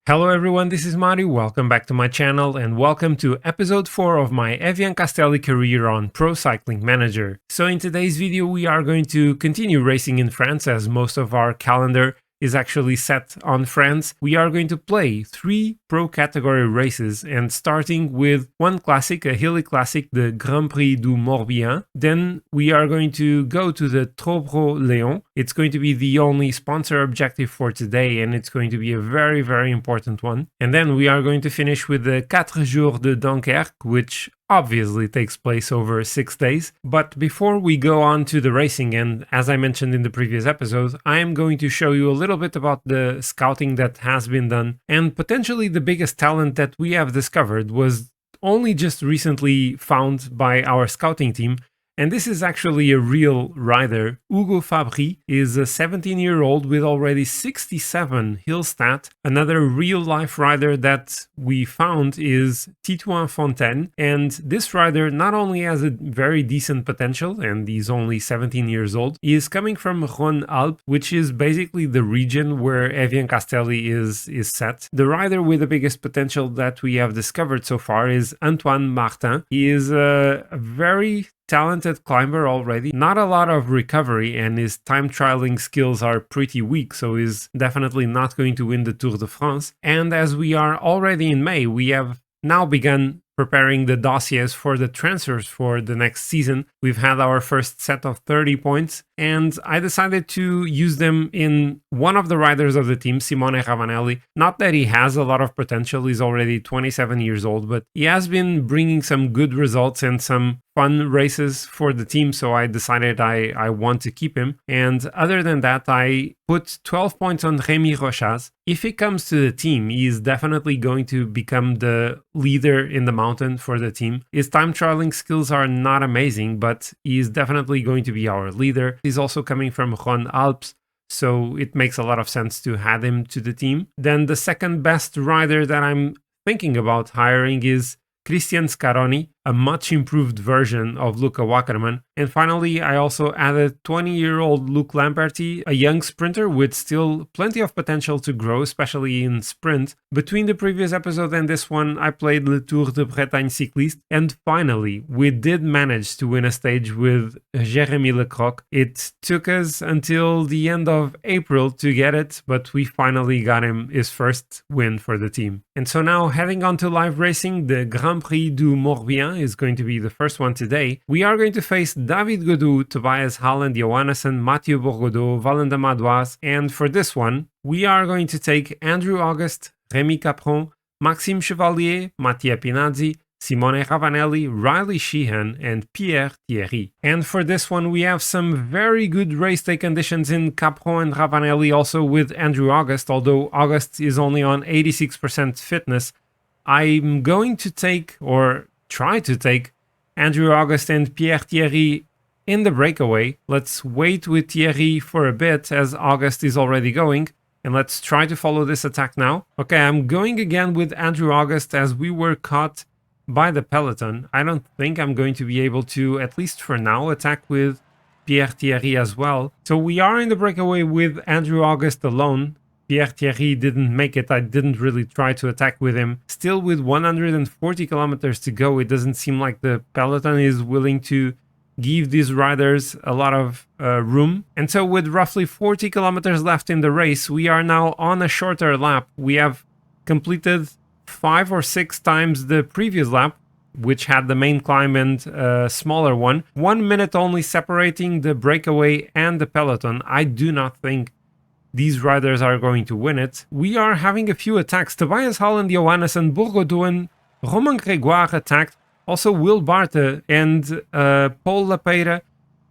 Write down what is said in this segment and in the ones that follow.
Hello everyone, this is Mario, welcome back to my channel and welcome to episode 4 of my Evian-Castelli career on Pro Cycling Manager. So in today's video we are going to continue racing in France as most of our calendar is actually set on France. We are going to play 3 pro category races and starting with one classic, a hilly classic, the Grand Prix du Morbihan. Then we are going to go to the Léon. It's going to be the only sponsor objective for today and it's going to be a very important one. And then we are going to finish with the Quatre Jours de Dunkerque, which obviously takes place over 6 days. But before we go on to the racing, and as I mentioned in the previous episode, I am going to show you a little bit about the scouting that has been done, and potentially the biggest talent that we have discovered was only just recently found by our scouting team. And this is actually a real rider. Hugo is a 17-year-old with already 67 hill stat. Another real-life rider that we found is Titouan Fontaine. And this rider not only has a very decent potential, and he's only 17 years old, he is coming from Rhône-Alpes, which is basically the region where Evian-Castelli is set. The rider with the biggest potential that we have discovered so far is Antoine Martin. He is a very talented climber already, not a lot of recovery, and his time trialing skills are pretty weak, so he's definitely not going to win the Tour de France. And as we are already in May, we have now begun preparing the dossiers for the transfers for the next season. We've had our first set of 30 points, and I decided to use them in one of the riders of the team, Simone Ravanelli. Not that he has a lot of potential, he's already 27 years old, but he has been bringing some good results and some fun races for the team, so I decided I want to keep him. And other than that, I put 12 points on Rémi Rochas. If he comes to the team, he is definitely going to become the leader in the mountain for the team. His time trialing skills are not amazing, but he is definitely going to be our leader. He's also coming from Rhône-Alpes, so it makes a lot of sense to add him to the team. Then the second best rider that I'm thinking about hiring is Christian Scaroni, a much improved version of Luca Wackerman. And finally, I also added 20-year-old Luc Lamperti, a young sprinter with still plenty of potential to grow, especially in sprint. Between the previous episode and this one, I played Le Tour de Bretagne Cycliste, and finally, we did manage to win a stage with Jérémy Lecroc. It took us until the end of April to get it, but we finally got him his first win for the team. And so now, heading on to live racing, the Grand Prix du Morbihan is going to be the first one today. We are going to face David Gaudu, Tobias Haaland, Johannessen, Mathieu Bourgodeau, Valentin Madouas, and for this one, we are going to take Andrew August, Rémi Capron, Maxime Chevalier, Mattia Pinazzi, Simone Ravanelli, Riley Sheehan, and Pierre Thierry. And for this one, we have some very good race day conditions in Capron and Ravanelli, also with Andrew August, although August is only on 86% fitness. I'm going to take, or try to take, Andrew August and Pierre Thierry in the breakaway. Let's wait with Thierry for a bit as August is already going, and let's try to follow this attack now. Okay, I'm going again with Andrew August as we were caught by the peloton. I don't think I'm going to be able to, at least for now, attack with Pierre Thierry as well. So we are in the breakaway with Andrew August alone. Pierre Thierry didn't make it. I didn't really try to attack with him. Still with 140 kilometers to go, it doesn't seem like the peloton is willing to give these riders a lot of room. And so with roughly 40 kilometers left in the race, we are now on a shorter lap. We have completed 5 or 6 times the previous lap, which had the main climb and a smaller one. 1 minute only separating the breakaway and the peloton. I do not think these riders are going to win it. We are having a few attacks. Tobias Haaland, Johannessen, Bourgodeau, and Romain Grégoire attacked. Also Will Barthe and Paul Lapeira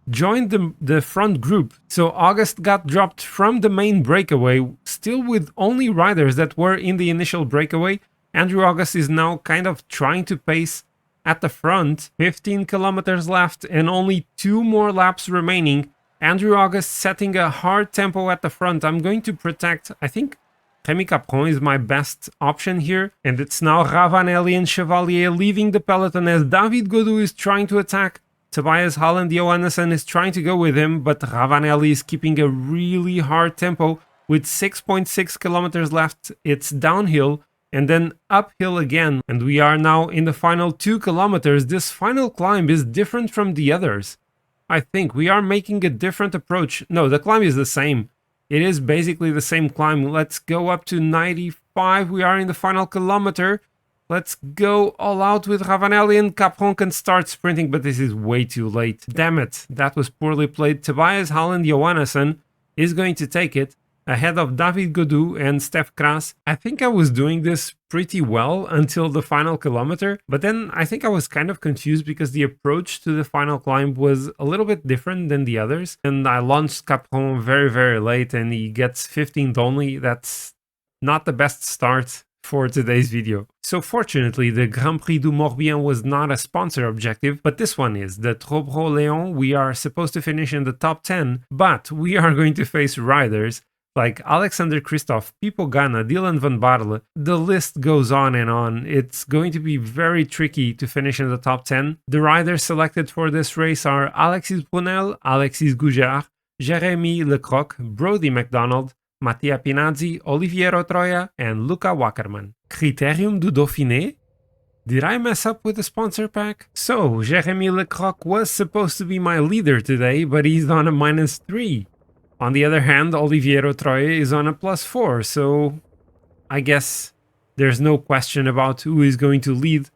joined the front group. So August got dropped from the main breakaway, still with only riders that were in the initial breakaway. Andrew August is now kind of trying to pace at the front. 15 kilometers left and only 2 more laps remaining. Andrew August setting a hard tempo at the front. I'm going to protect, I think Rémi Capron is my best option here. And it's now Ravanelli and Chevalier leaving the peloton as David Gaudu is trying to attack. Tobias Haaland, Johannessen is trying to go with him, but Ravanelli is keeping a really hard tempo With 6.6 kilometers left, it's downhill and then uphill again. And we are now in the final 2 kilometers. This final climb is different from the others. I think we are making a different approach. No, the climb is the same. It is basically the same climb. Let's go up to 95. We are in the final kilometer. Let's go all out with Ravanelli, and Capron can start sprinting, but this is way too late. Damn it, that was poorly played. Tobias Holland Johannesson is going to take it ahead of David Godou and Steph Kras. I think I was doing this pretty well until the final kilometer, but then I think I was kind of confused because the approach to the final climb was a little bit different than the others. And I launched Capron very, very late and he gets 15th only. That's not the best start for today's video. So fortunately, the Grand Prix du Morbihan was not a sponsor objective, but this one is. The Trobro-Léon, we are supposed to finish in the top 10, but we are going to face riders like Alexander Kristoff, Pipo Ganna, Dylan van Baarle. The list goes on and on. It's going to be very tricky to finish in the top 10. The riders selected for this race are Alexis Brunel, Alexis Goujard, Jérémy Lecroc, Brody McDonald, Mattia Pinazzi, Oliviero Troia, and Luca Wackerman. Criterium du Dauphiné? Did I mess up with the sponsor pack? So, Jérémy Lecroc was supposed to be my leader today, but he's on a -3. On the other hand, Oliviero Troia is on a +4, so I guess there's no question about who is going to lead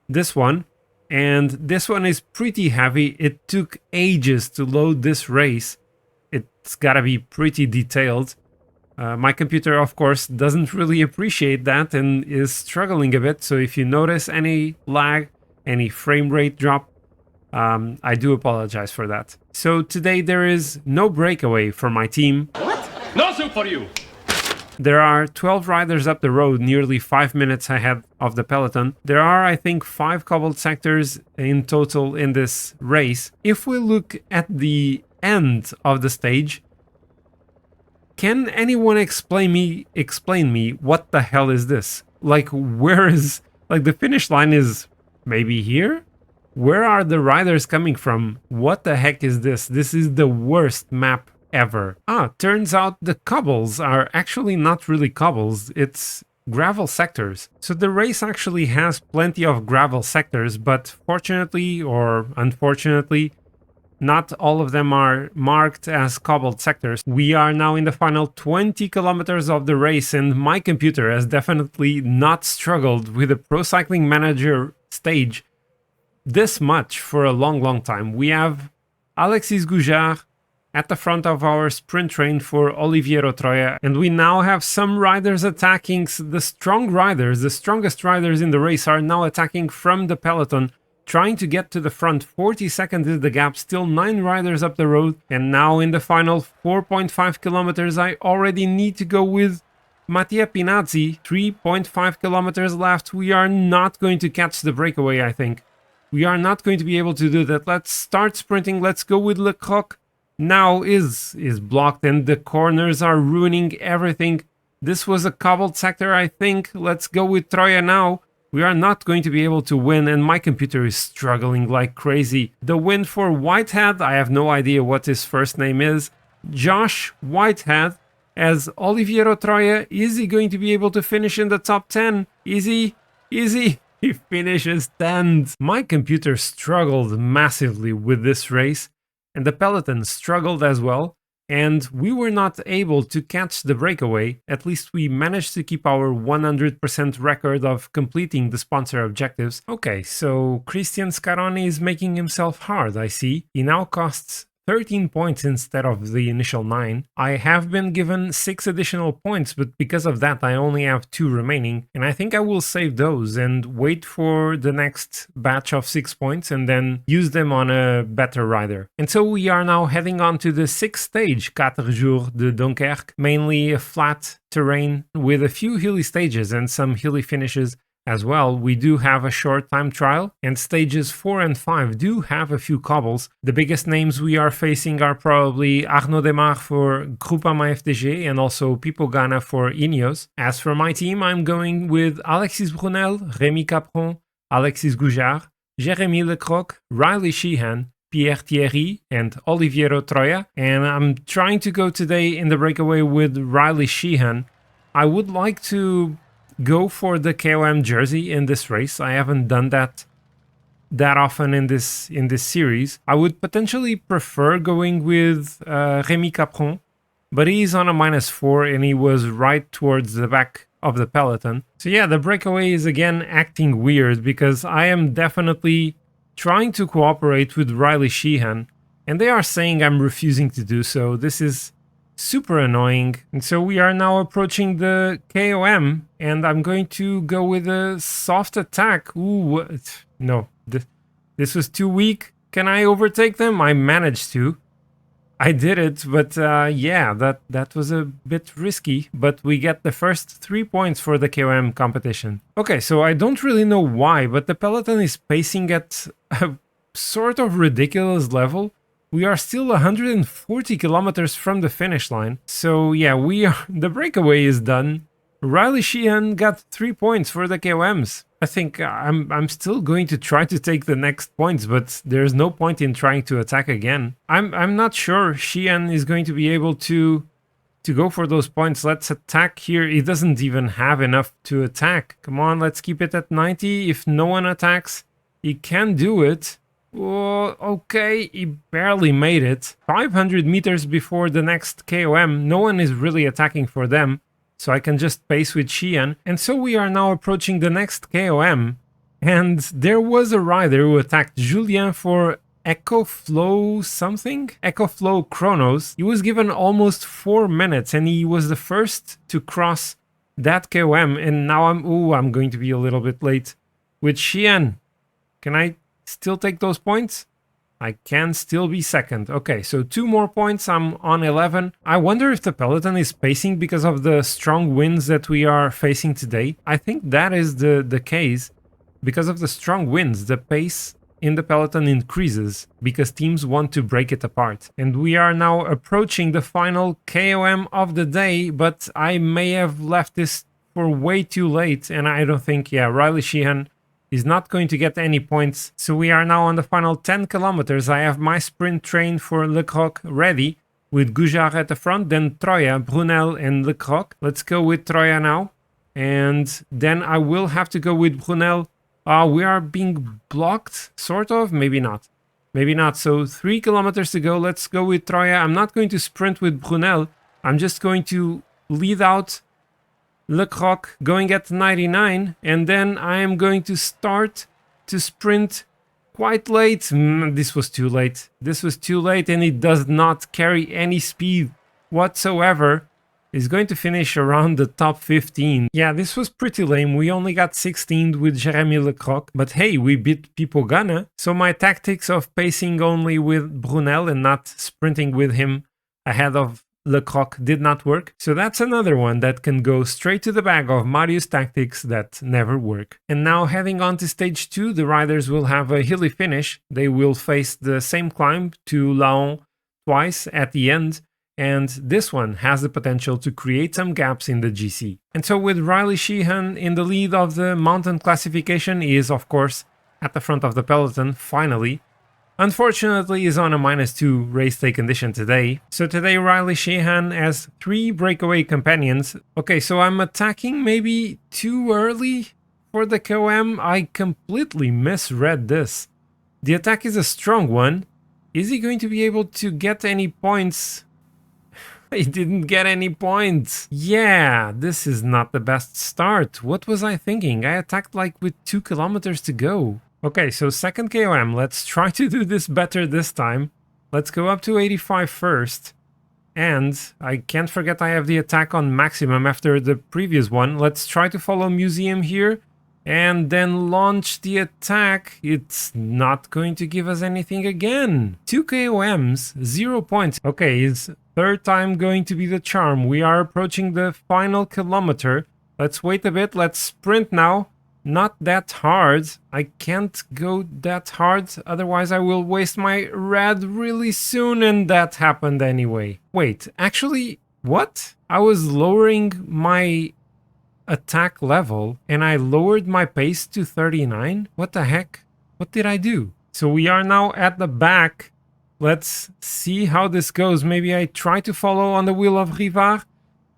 this one. And this one is pretty heavy. It took ages to load this race. It's gotta be pretty detailed. My computer, of course, doesn't really appreciate that and is struggling a bit. So if you notice any lag, any frame rate drop, I do apologize for that. So today there is no breakaway for my team. What? No soup for you! There are 12 riders up the road, nearly 5 minutes ahead of the peloton. There are, I think, 5 cobbled sectors in total in this race. If we look at the end of the stage, can anyone explain me what the hell is this? Like, where is... Like, the finish line is maybe here? Where are the riders coming from? What the heck is this? This is the worst map ever. Turns out the cobbles are actually not really cobbles. It's gravel sectors. So the race actually has plenty of gravel sectors, but fortunately or unfortunately, not all of them are marked as cobbled sectors. We are now in the final 20 kilometers of the race, and my computer has definitely not struggled with the Pro Cycling Manager stage this much for a long time. We have Alexis Goujard at the front of our sprint train for Oliviero Troia, and we now have some riders attacking. The strong riders, the strongest riders in the race, are now attacking from the peloton, trying to get to the front. 40 seconds is the gap, still 9 riders up the road, and now in the final 4.5 kilometers I already need to go with Mattia Pinazzi. 3.5 kilometers left. We are not going to catch the breakaway, I think. We are not going to be able to do that. Let's start sprinting. Let's go with Lecroc. Now is blocked and the corners are ruining everything. This was a cobbled sector, I think. Let's go with Troia now. We are not going to be able to win, and my computer is struggling like crazy. The win for Whitehead, I have no idea what his first name is. Josh Whitehead as Oliviero Troia. Is he going to be able to finish in the top 10? Is he? He finishes 10th. My computer struggled massively with this race, and the peloton struggled as well. And we were not able to catch the breakaway. At least we managed to keep our 100% record of completing the sponsor objectives. Okay, so Christian Scaroni is making himself hard, I see. He now costs 13 points instead of the initial 9. I have been given 6 additional points, but because of that I only have 2 remaining, and I think I will save those and wait for the next batch of 6 points and then use them on a better rider. And so we are now heading on to the 6th stage, Quatre Jours de Dunkerque, mainly a flat terrain with a few hilly stages and some hilly finishes as well. We do have a short time trial, and stages 4 and 5 do have a few cobbles. The biggest names we are facing are probably Arnaud Demar for Groupama FDG and also Pipo Ganna for INEOS. As for my team, I'm going with Alexis Brunel, Rémi Capron, Alexis Goujard, Jérémy Lecroc, Riley Sheehan, Pierre Thierry and Oliviero Troia, and I'm trying to go today in the breakaway with Riley Sheehan. I would like to go for the KOM jersey in this race. I haven't done that often in this series. I would potentially prefer going with Rémi Capron, but he's on a -4 and he was right towards the back of the peloton. So yeah, the breakaway is again acting weird because I am definitely trying to cooperate with Riley Sheehan and they are saying I'm refusing to do so. This is super annoying. And so we are now approaching the KOM and I'm going to go with a soft attack. Ooh, no, this was too weak. Can I overtake them? I managed to. I did it, but yeah, that was a bit risky, but we get the first 3 points for the KOM competition. Okay, so I don't really know why, but the peloton is pacing at a sort of ridiculous level. We are still 140 kilometers from the finish line. So yeah, the breakaway is done. Riley Sheehan got 3 points for the KOMs. I think I'm still going to try to take the next points, but there's no point in trying to attack again. I'm not sure Sheehan is going to be able to go for those points. Let's attack here. He doesn't even have enough to attack. Come on, let's keep it at 90. If no one attacks, he can do it. Oh, okay, he barely made it. 500 meters before the next KOM, no one is really attacking for them. So I can just pace with Sheehan. And so we are now approaching the next KOM. And there was a rider who attacked Julien for EcoFlow something? EcoFlow Chronos. He was given almost 4 minutes and he was the first to cross that KOM. And now I'm going to be a little bit late with Sheehan. Can I still take those points? I can still be second. Okay, so 2 more points. I'm on 11. I wonder if the peloton is pacing because of the strong winds that we are facing today. I think that is the case. Because of the strong winds, the pace in the peloton increases because teams want to break it apart. And we are now approaching the final KOM of the day, but I may have left this for way too late. And I don't think, yeah, Riley Sheehan is not going to get any points. So we are now on the final 10 kilometers. I have my sprint train for Le Croc ready with Goujard at the front, then Troia, Brunel and Le Croc. Let's go with Troia now. And then I will have to go with Brunel. We are being blocked, sort of, maybe not. Maybe not. So 3 kilometers to go. Let's go with Troia. I'm not going to sprint with Brunel. I'm just going to lead out Le Croc going at 99, and then I am going to start to sprint quite late. This was too late. This was too late, and it does not carry any speed whatsoever. It's going to finish around the top 15. Yeah, this was pretty lame. We only got 16th with Jérémy Le Croc, but hey, we beat Pipo Ganna. So my tactics of pacing only with Brunel and not sprinting with him ahead of Le Croc did not work. So that's another one that can go straight to the bag of Marius tactics that never work. And now heading on to stage 2, the riders will have a hilly finish. They will face the same climb to Laon twice at the end. And this one has the potential to create some gaps in the GC. And so with Riley Sheehan in the lead of the mountain classification, he is of course at the front of the peloton, finally. Unfortunately, is on a -2 race day condition today. So today Riley Sheehan has 3 breakaway companions. Okay, so I'm attacking maybe too early for the KOM. I completely misread this. The attack is a strong one. Is he going to be able to get any points? He didn't get any points. Yeah, this is not the best start. What was I thinking? I attacked like with 2 kilometers to go. Okay, so second KOM, let's try to do this better this time. Let's go up to 85 first. And I can't forget I have the attack on maximum after the previous one. Let's try to follow Museum here and then launch the attack. It's not going to give us anything again. 2 KOMs, 0 points. Okay, is third time going to be the charm. We are approaching the final kilometer. Let's wait a bit. Let's sprint now. Not that hard. I can't go that hard, otherwise I will waste my red really soon, and that happened anyway. Wait, actually, what? I was lowering my attack level and I lowered my pace to 39? What the heck? What did I do? So we are now at the back. Let's see how this goes. Maybe I try to follow on the wheel of Rivard.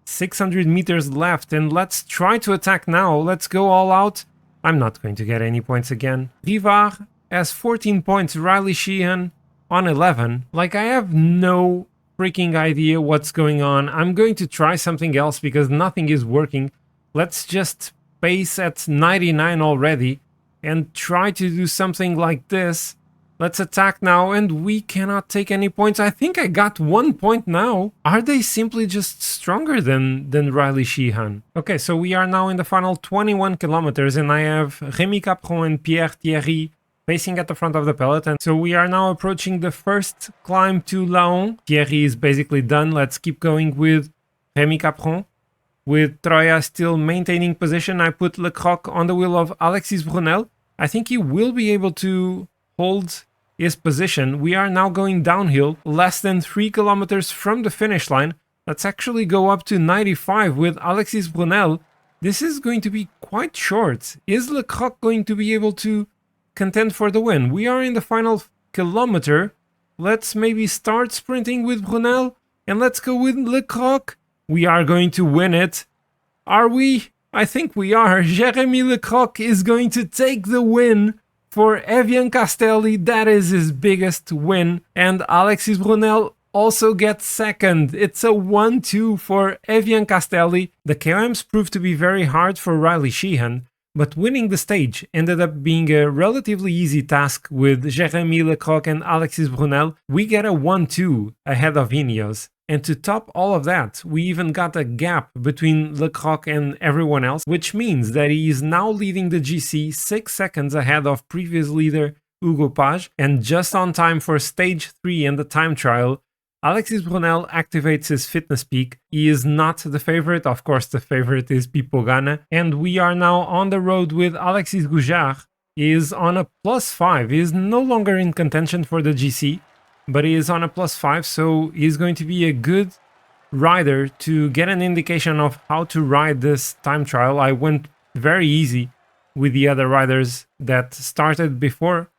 600 meters left, and let's try to attack now. Let's go all out. I'm not going to get any points again. Rivard has 14 points, Riley Sheehan on 11. Like, I have no freaking idea what's going on. I'm going to try something else because nothing is working. Let's just pace at 99 already and try to do something like this. Let's attack now, and we cannot take any points. I think I got 1 point now. Are they simply just stronger than Riley Sheehan? Okay, so we are now in the final 21 kilometers, and I have Rémi Capron and Pierre Thierry pacing at the front of the peloton. So we are now approaching the first climb to Laon. Thierry is basically done. Let's keep going with Rémi Capron. With Troya still maintaining position, I put Le Croc on the wheel of Alexis Brunel. I think he will be able to hold his position. We are now going downhill, less than 3 kilometers from the finish line. Let's actually go up to 95 with Alexis Brunel. This is going to be quite short. Is Le Croc going to be able to contend for the win? We are in the final kilometer. Let's maybe start sprinting with Brunel, and let's go with Le Croc. We are going to win it. Are we? I think we are. Jérémy Le Croc is going to take the win for Evian-Castelli. That is his biggest win. And Alexis Brunel also gets second. It's a 1-2 for Evian-Castelli. The KOMs proved to be very hard for Riley Sheehan, but winning the stage ended up being a relatively easy task with Jérémy Le Croc and Alexis Brunel. We get a 1-2 ahead of INEOS. And to top all of that, we even got a gap between Le Croc and everyone else, which means that he is now leading the GC 6 seconds ahead of previous leader Hugo Page, and just on time for stage 3 in the time trial. Alexis Brunel activates his fitness peak. He is not the favorite, of course the favorite is Pipo Ganna, and we are now on the road with Alexis Goujard. He is on a +5, he is no longer in contention for the GC, but he is on a +5, so he's going to be a good rider to get an indication of how to ride this time trial. I went very easy with the other riders that started before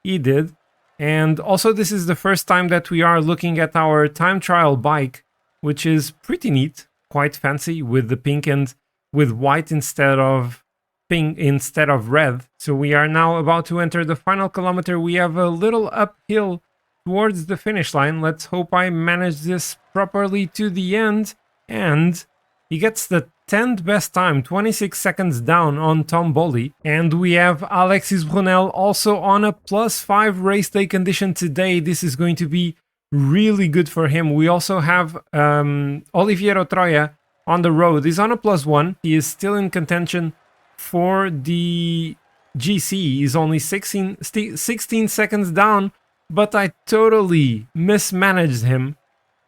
he did. And also this is the first time that we are looking at our time trial bike, which is pretty neat, quite fancy, with the pink and with white instead of pink instead of red. So we are now about to enter the final kilometer. We have a little uphill towards the finish line. Let's hope I manage this properly to the end. And he gets the 10th best time, 26 seconds down on Tom Bolly. And we have Alexis Brunel also on a +5 race day condition today. This is going to be really good for him. We also have Oliviero Troya on the road. He's on a +1. He is still in contention for the GC. He's only 16 seconds down. But I totally mismanaged him,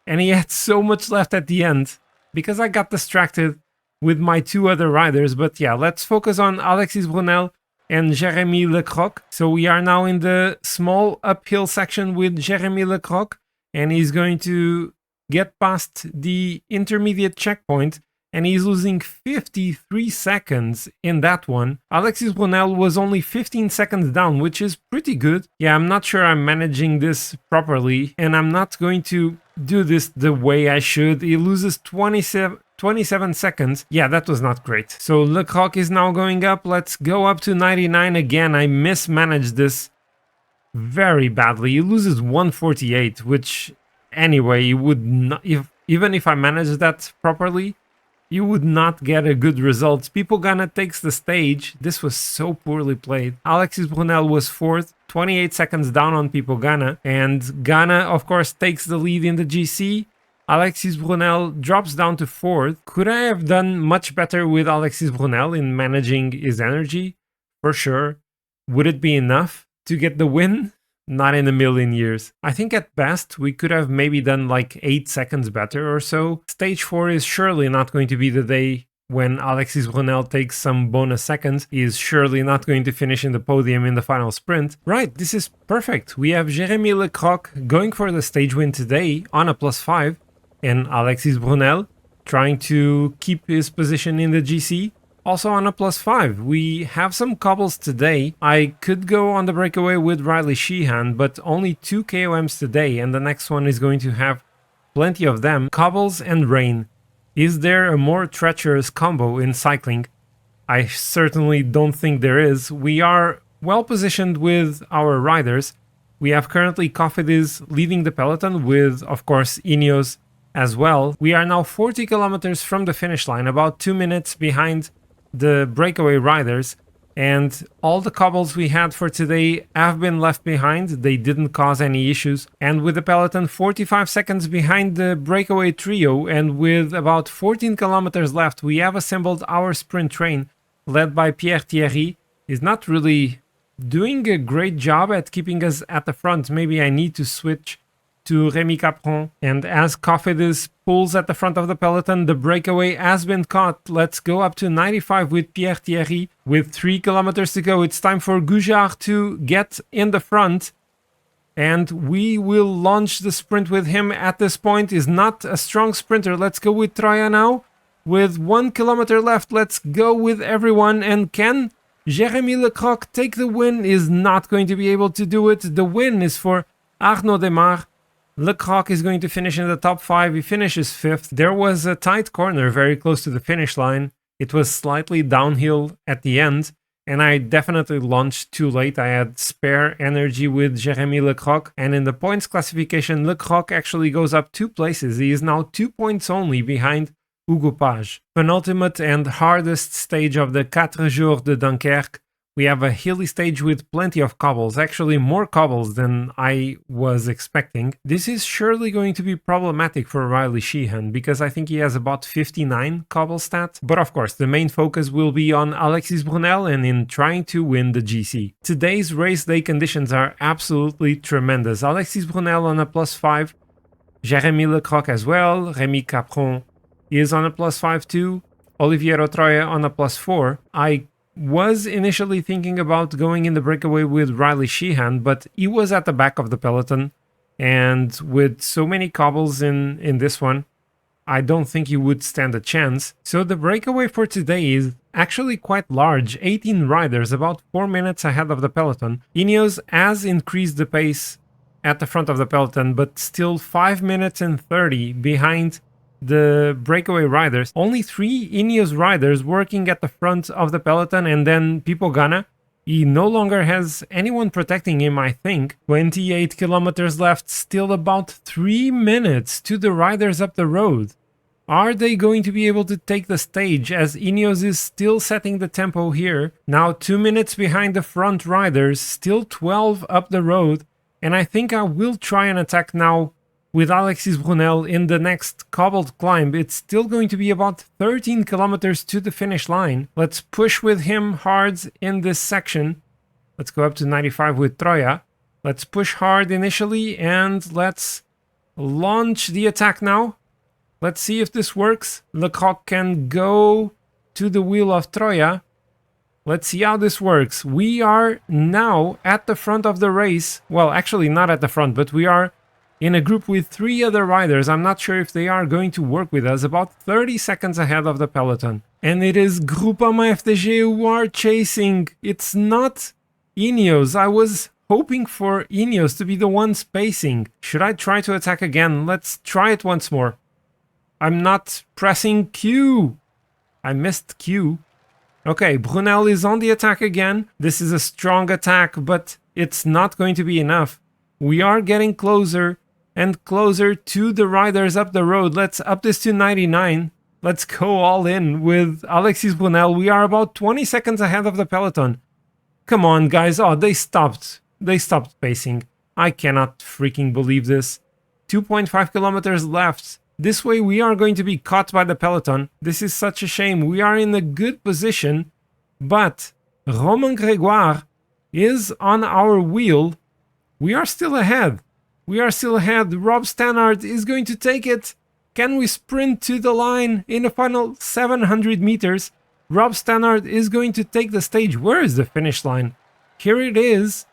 and he had so much left at the end because I got distracted with my 2 other riders. But yeah, let's focus on Alexis Brunel and Jérémy Le Croc. So we are now in the small uphill section with Jérémy Le Croc, and he's going to get past the intermediate checkpoint, and he's losing 53 seconds in that one. Alexis Brunel was only 15 seconds down, which is pretty good. Yeah, I'm not sure I'm managing this properly, and I'm not going to do this the way I should. He loses 27 seconds. Yeah, that was not great. So Le Croc is now going up. Let's go up to 99 again. I mismanaged this very badly. He loses 148, which anyway, you would not, even if I managed that properly, you would not get a good result. Pipo Ganna takes the stage. This was so poorly played. Alexis Brunel was 4th, 28 seconds down on Pipo Ganna. And Ganna, of course, takes the lead in the GC. Alexis Brunel drops down to 4th. Could I have done much better with Alexis Brunel in managing his energy? For sure. Would it be enough to get the win? Not in a million years. I think at best we could have maybe done like 8 seconds better or so. Stage 4 is surely not going to be the day when Alexis Brunel takes some bonus seconds. He is surely not going to finish in the podium in the final sprint. Right, this is perfect. We have Jérémy Le Croc going for the stage win today on a +5, and Alexis Brunel trying to keep his position in the GC also on a +5. We have some cobbles today. I could go on the breakaway with Riley Sheehan, but only 2 KOMs today, and the next one is going to have plenty of them. Cobbles and rain. Is there a more treacherous combo in cycling? I certainly don't think there is. We are well positioned with our riders. We have currently Cofidis leading the peloton with, of course, INEOS as well. We are now 40 kilometers from the finish line, about 2 minutes behind the breakaway riders, and all the cobbles we had for today have been left behind. They didn't cause any issues, and with the peloton 45 seconds behind the breakaway trio and with about 14 kilometers left, we have assembled our sprint train led by Pierre Thierry. Is not really doing a great job at keeping us at the front. Maybe I need to switch to Rémi Capron. And as Cofidis pulls at the front of the peloton, the breakaway has been caught. Let's go up to 95 with Pierre Thierry. With 3 kilometers to go, it's time for Jours to get in the front. And we will launch the sprint with him at this point. Is not a strong sprinter. Let's go with Troya now. With 1 kilometer left, let's go with everyone. And can Jérémy Lecroc take the win? Is not going to be able to do it. The win is for Arnaud Demar. Lecroc is going to finish in the top 5. He finishes 5th. There was a tight corner very close to the finish line. It was slightly downhill at the end, and I definitely launched too late. I had spare energy with Jérémy Lecroc, and in the points classification, Lecroc actually goes up 2 places. He is now 2 points only behind Hugo Page. Penultimate and hardest stage of the Quatre Jours de Dunkerque. We have a hilly stage with plenty of cobbles, actually more cobbles than I was expecting. This is surely going to be problematic for Riley Sheehan because I think he has about 59 cobble stat. But of course, the main focus will be on Alexis Brunel and in trying to win the GC. Today's race day conditions are absolutely tremendous. Alexis Brunel on a +5, Jérémy Lecroc as well, Rémi Capron is on a +5 too, Olivier Troya on a +4. I was initially thinking about going in the breakaway with Riley Sheehan, but he was at the back of the peloton, and with so many cobbles in this one, I don't think he would stand a chance. So the breakaway for today is actually quite large, 18 riders, about 4 minutes ahead of the peloton. INEOS has increased the pace at the front of the peloton, but still 5 minutes and 30 behind the breakaway riders. Only 3 INEOS riders working at the front of the peloton, and then Pipo Ganna. He no longer has anyone protecting him, I think. 28 kilometers left, still about 3 minutes to the riders up the road. Are they going to be able to take the stage as INEOS is still setting the tempo here? Now 2 minutes behind the front riders, still 12 up the road, and I think I will try an attack now with Alexis Brunel in the next cobbled climb. It's still going to be about 13 kilometers to the finish line. Let's push with him hard in this section. Let's go up to 95 with Troya. Let's push hard initially and let's launch the attack now. Let's see if this works. Lecroc can go to the wheel of Troya. Let's see how this works. We are now at the front of the race. Well, actually not at the front, but we are in a group with 3 other riders. I'm not sure if they are going to work with us, about 30 seconds ahead of the peloton. And it is Groupama FDG who are chasing. It's not INEOS. I was hoping for INEOS to be the one spacing. Should I try to attack again? Let's try it once more. I'm not pressing Q. I missed Q. Okay, Brunel is on the attack again. This is a strong attack, but it's not going to be enough. We are getting closer and closer to the riders up the road. Let's up this to 99. Let's go all in with Alexis Brunel. We are about 20 seconds ahead of the peloton. Come on, guys. Oh, they stopped. They stopped pacing. I cannot freaking believe this. 2.5 kilometers left. This way we are going to be caught by the peloton. This is such a shame. We are in a good position, but Romain Grégoire is on our wheel. We are still ahead. We are still ahead. Rob Stannard is going to take it. Can we sprint to the line in the final 700 meters? Rob Stannard is going to take the stage. Where is the finish line? Here it is.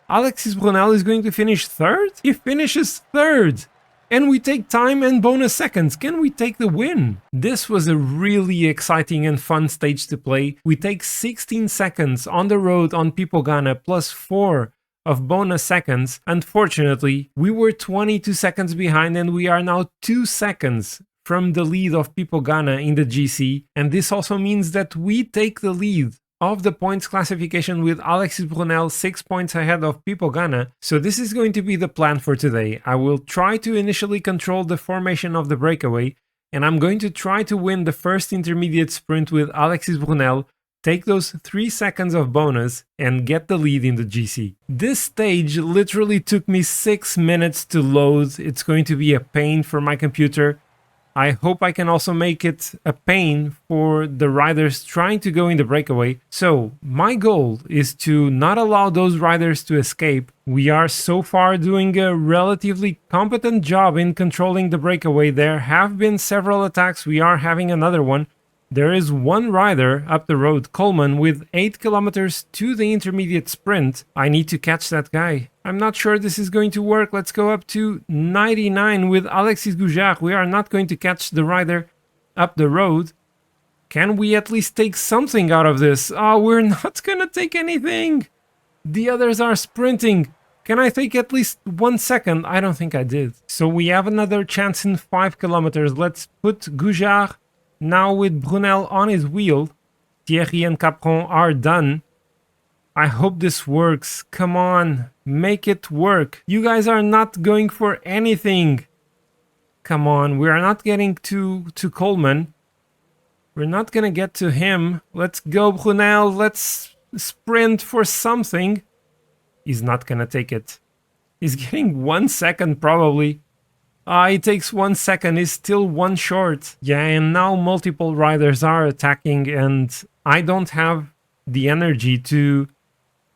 Alexis Brunel is going to finish 3rd? He finishes 3rd. And we take time and bonus seconds. Can we take the win? This was a really exciting and fun stage to play. We take 16 seconds on the road on Ganna plus 4 of bonus seconds. Unfortunately, we were 22 seconds behind and we are now 2 seconds from the lead of Ganna in the GC. And this also means that we take the lead of the points classification with Alexis Brunel 6 points ahead of Ganna. So this is going to be the plan for today. I will try to initially control the formation of the breakaway, and I'm going to try to win the first intermediate sprint with Alexis Brunel, take those 3 seconds of bonus, and get the lead in the GC. This stage literally took me 6 minutes to load. It's going to be a pain for my computer. I hope I can also make it a pain for the riders trying to go in the breakaway. So my goal is to not allow those riders to escape. We are so far doing a relatively competent job in controlling the breakaway. There have been several attacks. We are having another one. There is one rider up the road, Coleman, with 8 kilometers to the intermediate sprint. I need to catch that guy. I'm not sure this is going to work. Let's go up to 99 with Alexis Gougeard. We are not going to catch the rider up the road. Can we at least take something out of this? Oh, we're not going to take anything. The others are sprinting. Can I take at least 1 second? I don't think I did. So we have another chance in 5 kilometers. Let's put Gougeard now with Brunel on his wheel. Thierry and Capron are done. I hope this works. Come on, make it work. You guys are not going for anything. Come on, we are not getting to Coleman. We're not gonna get to him. Let's go, Brunel. Let's sprint for something. He's not gonna take it. He's getting 1 second probably. He takes 1 second, he's still 1 short. Yeah, and now multiple riders are attacking and I don't have the energy to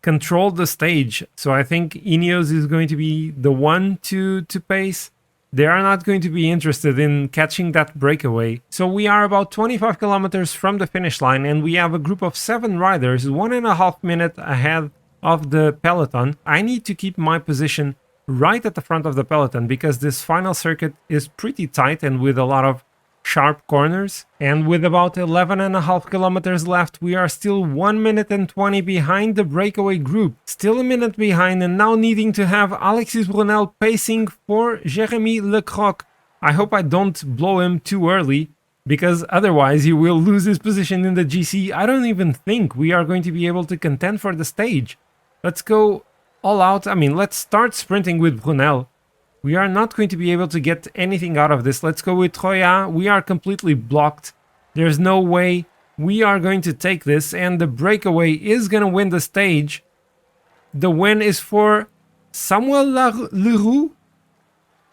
control the stage. So I think INEOS is going to be the one to pace. They are not going to be interested in catching that breakaway. So we are about 25 kilometers from the finish line and we have a group of 7 riders, 1.5 minutes ahead of the peloton. I need to keep my position right at the front of the peloton because this final circuit is pretty tight and with a lot of sharp corners. And with about 11.5 kilometers left, we are still 1 minute and 20 behind the breakaway group. Still a minute behind and now needing to have Alexis Brunel pacing for Jérémy Lecroc. I hope I don't blow him too early because otherwise he will lose his position in the GC. I don't even think we are going to be able to contend for the stage. Let's go all out. I mean, let's start sprinting with Brunel. We are not going to be able to get anything out of this. Let's go with Troya. We are completely blocked. There's no way we are going to take this, and the breakaway is going to win the stage. The win is for Samuel Leroux.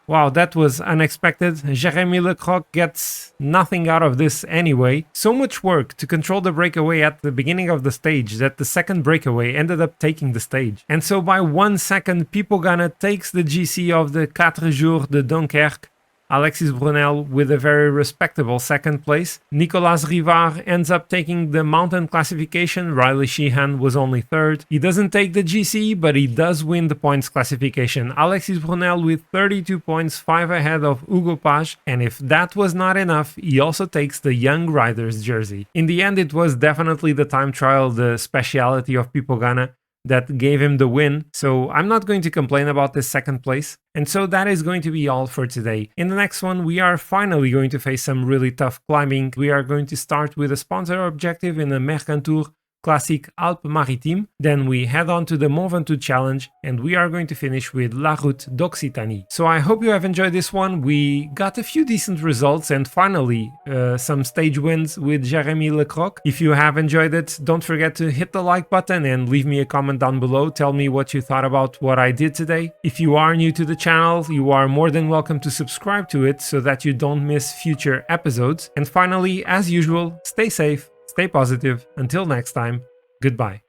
Wow, that was unexpected. Jérémy Lecroc gets nothing out of this anyway. So much work to control the breakaway at the beginning of the stage that the second breakaway ended up taking the stage. And so by 1 second, Ganna takes the GC of the Quatre Jours de Dunkerque. Alexis Brunel with a very respectable second place. Nicolas Rivard ends up taking the mountain classification. Riley Sheehan was only third. He doesn't take the GC, but he does win the points classification. Alexis Brunel with 32 points, 5 ahead of Hugo Page. And if that was not enough, he also takes the Young Riders jersey. In the end, it was definitely the time trial, the speciality of Ganna, that gave him the win, so I'm not going to complain about this second place. And so that is going to be all for today. In the next one, we are finally going to face some really tough climbing. We are going to start with a sponsor objective in the Mercantour Classique Alpes-Maritimes. Then we head on to the Mont Ventoux Challenge, and we are going to finish with La Route d'Occitanie. So I hope you have enjoyed this one. We got a few decent results and finally some stage wins with Jérémy Lecroc. If you have enjoyed it, don't forget to hit the like button and leave me a comment down below. Tell me what you thought about what I did today. If you are new to the channel, you are more than welcome to subscribe to it so that you don't miss future episodes. And finally, as usual, stay safe. Stay positive. Until next time, goodbye.